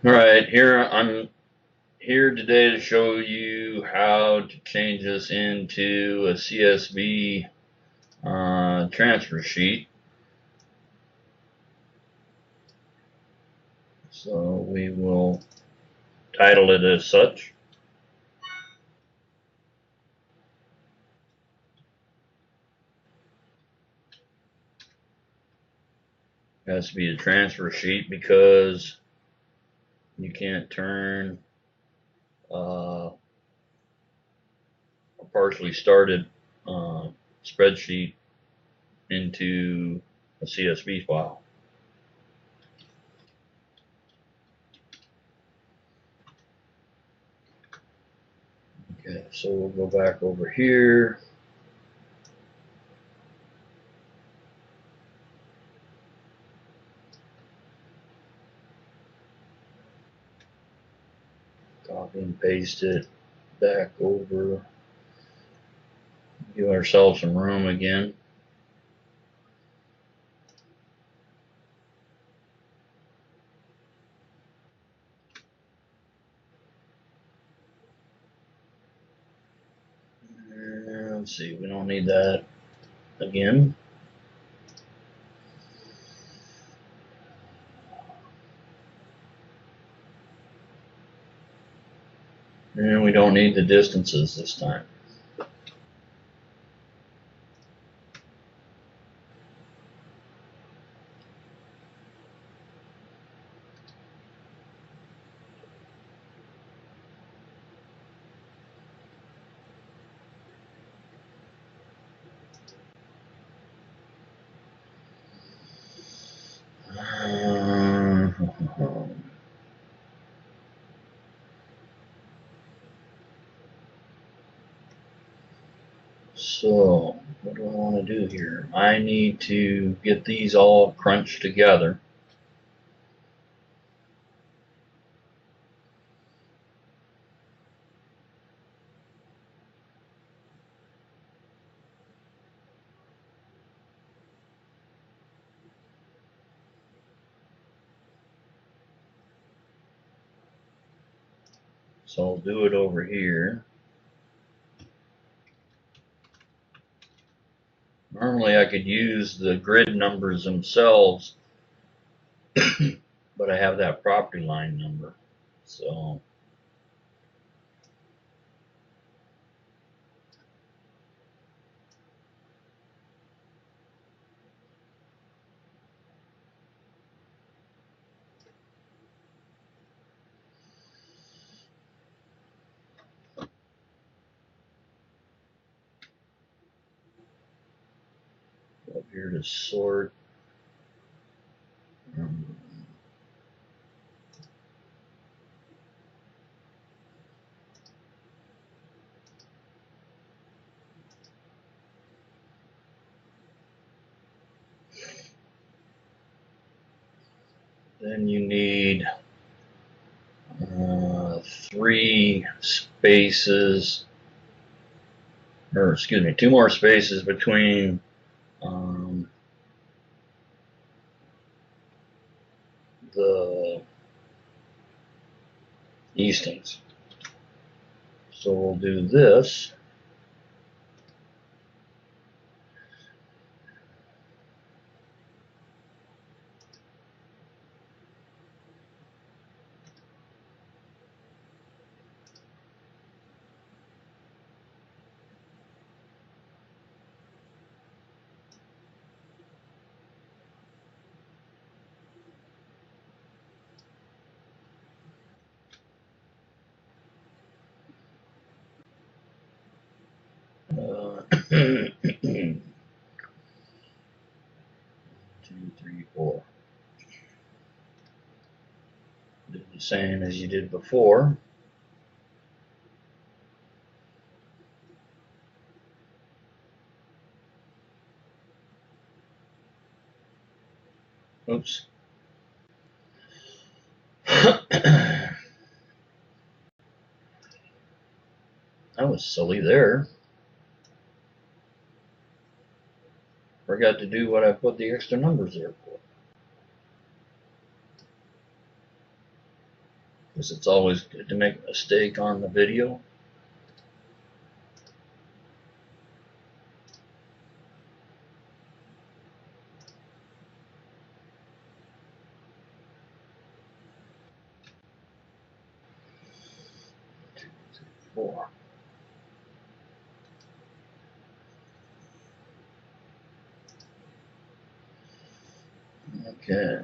Alright, I'm here today to show you how to change this into a CSV transfer sheet. So we will title it as such. It has to be a transfer sheet because you can't turn a partially started spreadsheet into a CSV file. Okay, so we'll go back over here. Copy and paste it back over. Give ourselves some room again. Let's see, we don't need that again. And we don't need the distances this time. So, what do I want to do here? I need to get these all crunched together. So I'll do it over here. Normally I could use the grid numbers themselves, but I have that property line number. So up here to sort. Then you need 3 spaces, or excuse me, 2 more spaces between the eastings. So we'll do this. Two, three, four. Do the same as you did before. Oops. That was silly there. Forgot to do what I put the extra numbers there for. because it's always good to make a mistake on the video. Four. Okay.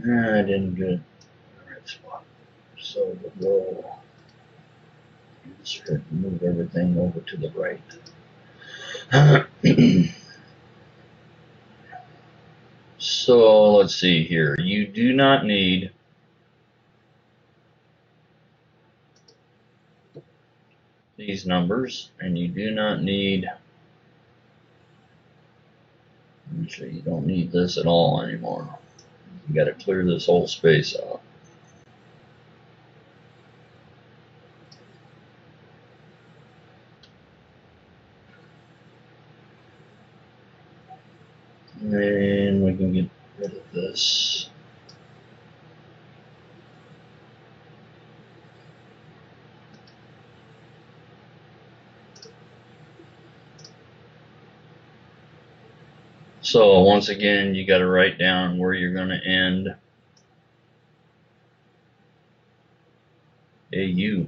I didn't get the right spot. So the roll. Just move everything over to the right. So let's see here. You do not need these numbers, and you do not need, actually you don't need this at all anymore. You got to clear this whole space out. And we can get rid of this. So once again, you got to write down where you're going to end. AU.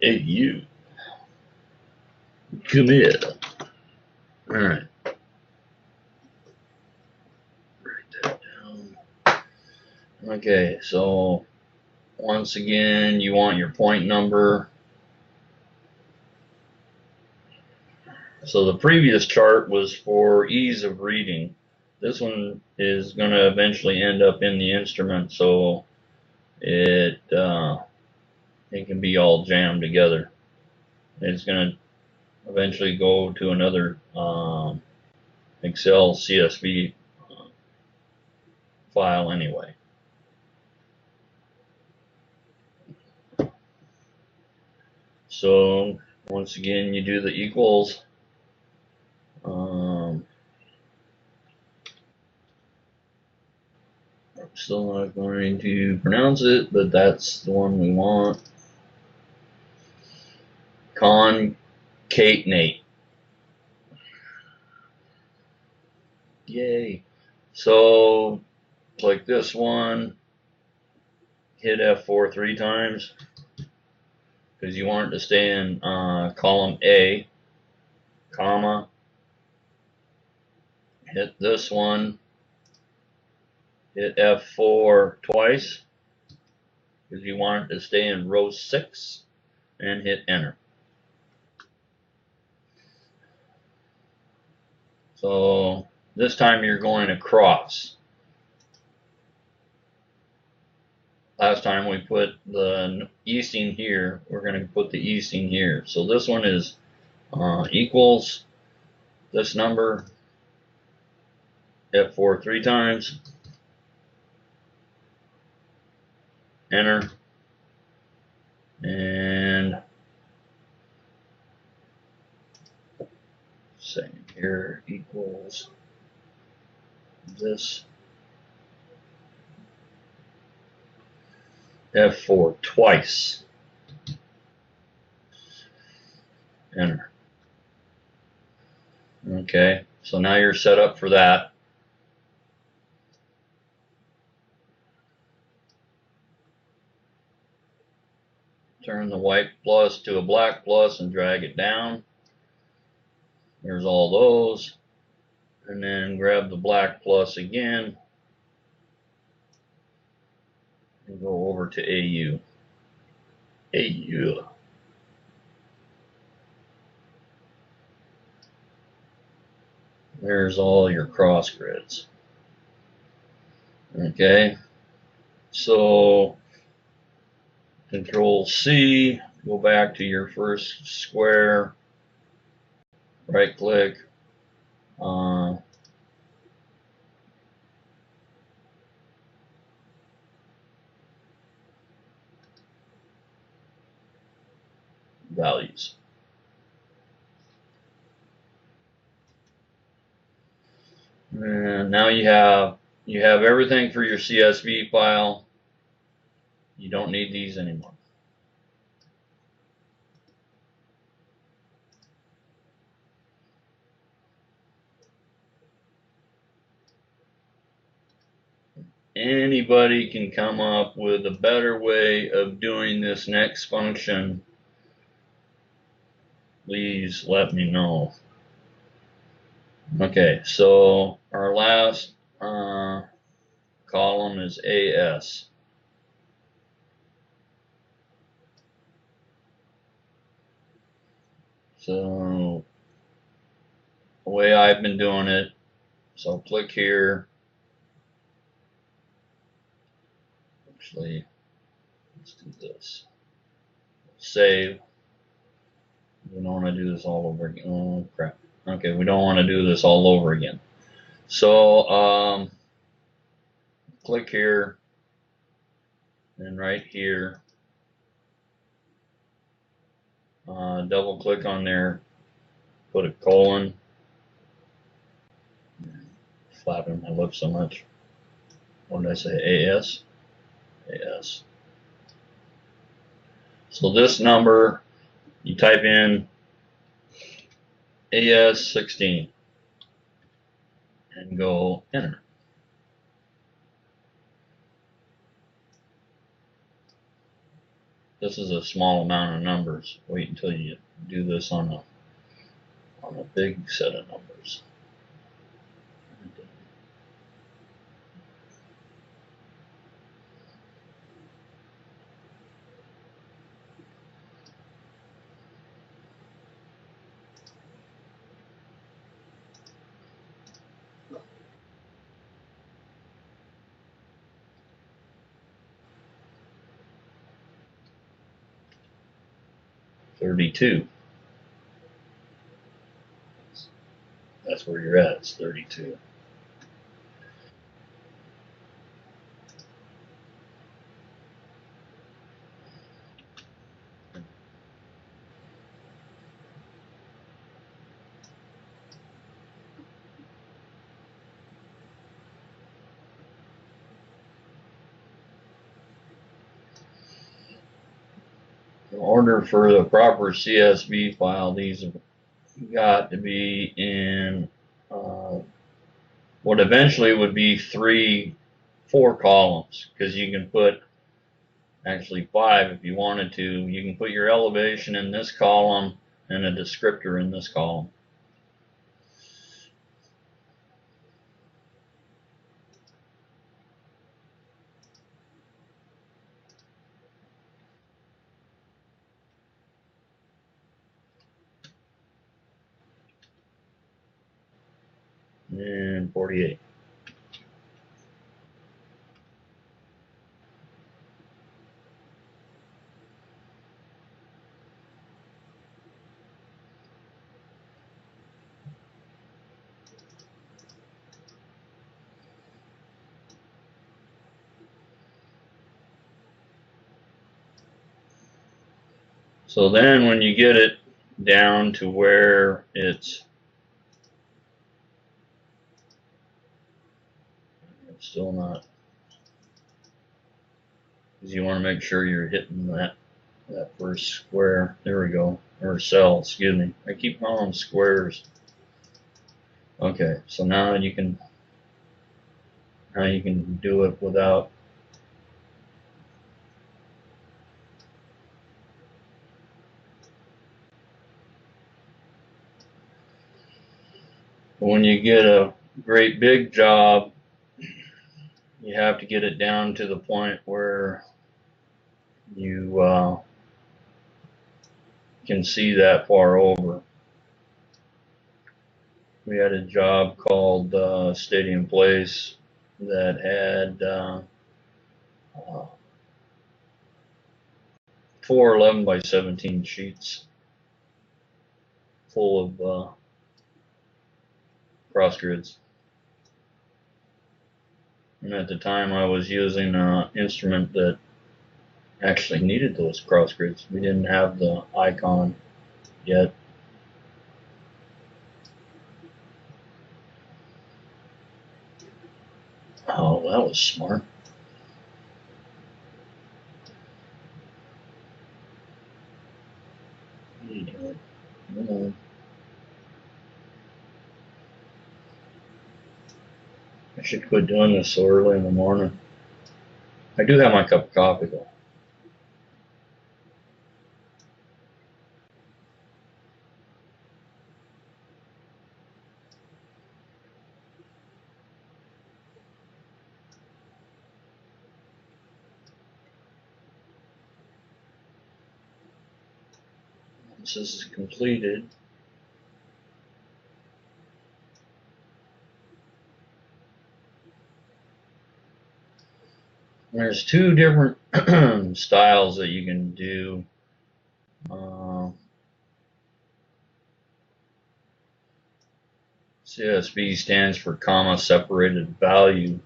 AU. Come here. All right. Write that down. Okay, so once again, you want your point number. So the previous chart was for ease of reading. This one is going to eventually end up in the instrument, so it can be all jammed together. It's going to eventually go to another Excel CSV file anyway. So once again, you do the equals. I'm still not going to pronounce it, but that's the one we want. Concatenate. Yay. So like this one, hit F4 3 times because you want it to stay in column A, comma. Hit this one, hit F4 twice because you want it to stay in row 6, and hit enter. So this time you're going across. Last time we put the easting here, we're going to put the easting here. So this one is equals this number, F4 3 times, enter, and second here equals this F4 twice, enter. Okay, so now you're set up for that. Turn the white plus to a black plus and drag it down. There's all those. And then grab the black plus again and go over to AU. AU. There's all your cross grids. Okay, so Control C, go back to your first square, right click, values. And now you have everything for your CSV file. You don't need these anymore. Anybody can come up with a better way of doing this next function, please let me know. Okay, so our last column is AS. So the way I've been doing it, so click here. Actually, let's do this. Save. We don't want to do this all over again. Oh crap. Okay, we don't want to do this all over again. So click here and right here. Double click on there. Put a colon. Flapping my lips so much. What did I say? AS? AS. So this number, you type in AS16 and go enter. This is a small amount of numbers. Wait until you do this on a big set of numbers. $32. That's where you're at. It's 32. In order for the proper CSV file, these have got to be in what eventually would be 4 columns, because you can put actually 5 if you wanted to. You can put your elevation in this column and a descriptor in this column. And 48. So then when you get it down to where it's still not, because you want to make sure you're hitting that first square. There we go. Or cell, excuse me. I keep calling them squares. Okay, so now you can do it without when you get a great big job, you have to get it down to the point where you can see that far over. We had a job called Stadium Place that had 4 11 by 17 sheets full of cross grids. And at the time I was using an instrument that actually needed those cross grids. We didn't have the icon yet. that was smart. I should quit doing this so early in the morning. I do have my cup of coffee though. Once this is completed, there's two different styles that you can do. CSV stands for comma separated value.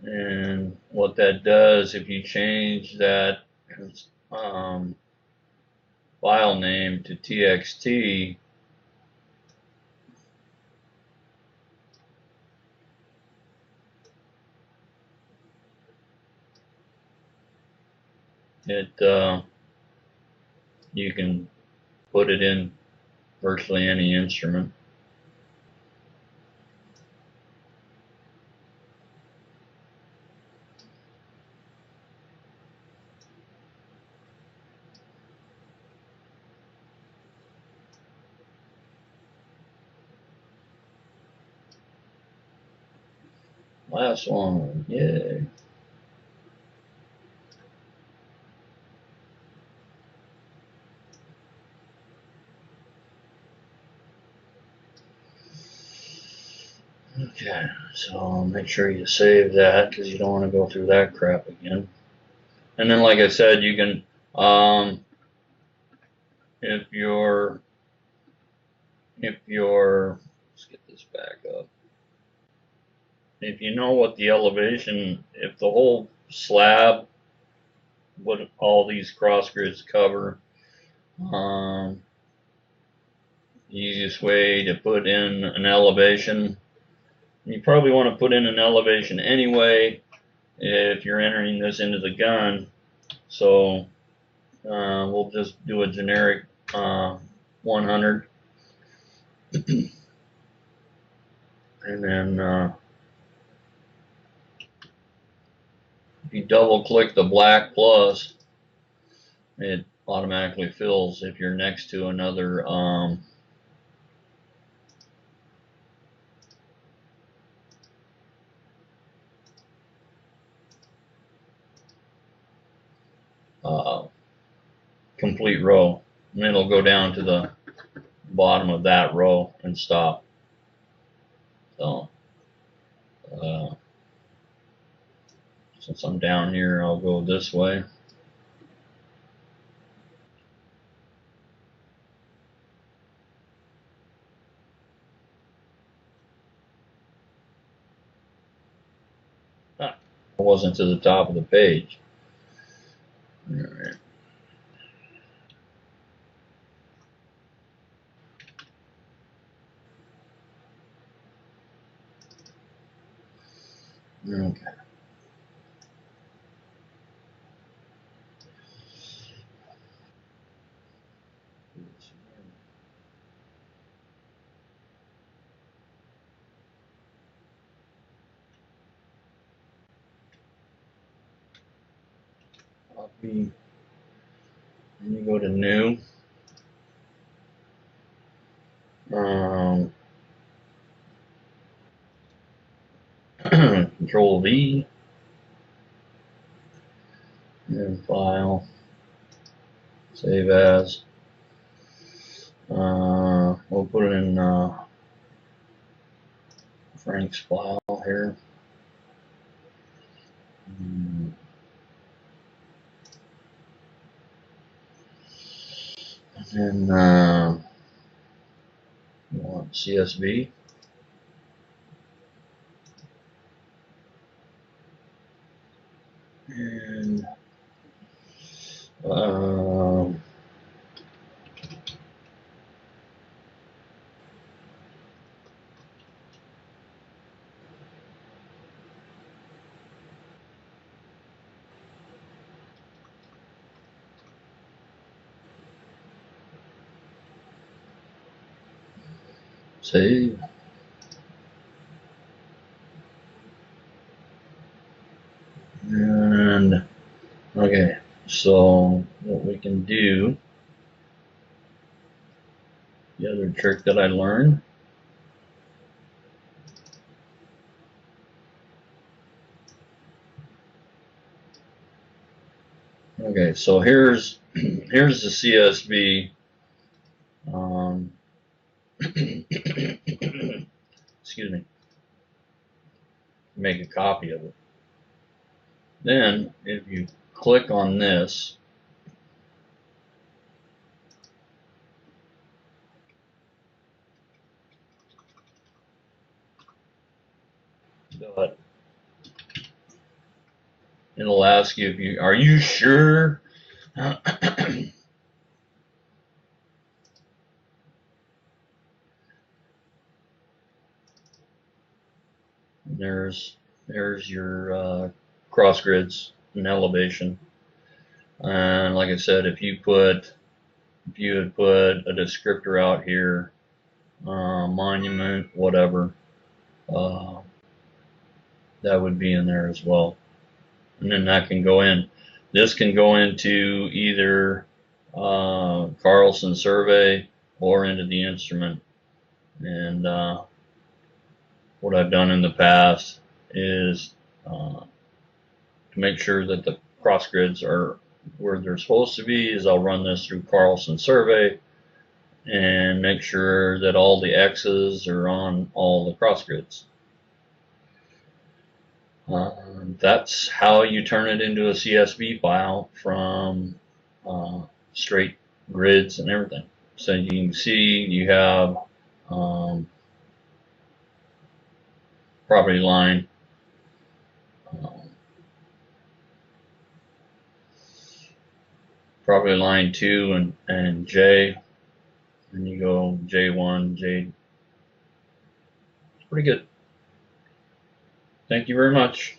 And what that does, if you change that file name to txt, you can put it in virtually any instrument. Last one, yay. Okay, so make sure you save that because you don't want to go through that crap again. And then, like I said, you can, if you're, let's get this back up. If you know what the elevation, if the whole slab, what all these cross grids cover, the easiest way to put in an elevation, you probably want to put in an elevation anyway if you're entering this into the gun. So we'll just do a generic 100. And then if you double click the black plus, it automatically fills if you're next to another complete row, and it'll go down to the bottom of that row and stop. So since I'm down here, I'll go this way. Ah, it wasn't to the top of the page. All right. Okay. Copy. And you go to new. Control V. And file. Save as. We'll put it in Frank's file here. And you want CSV. And Save. And okay, so what we can do, the other trick that I learned, okay, so here's the CSV. Excuse me. Make a copy of it. Then, if you click on this, but it'll ask you if you are you sure. there's your cross grids and elevation, and like I said, if you had put a descriptor out here, monument, whatever, that would be in there as well. And then that can go in. This can go into either Carlson survey or into the instrument. And what I've done in the past is to make sure that the cross grids are where they're supposed to be is I'll run this through Carlson survey and make sure that all the X's are on all the cross grids. That's how you turn it into a CSV file from straight grids and everything. So you can see you have property line, property line 2 and J, and you go J1, J. It's pretty good. Thank you very much.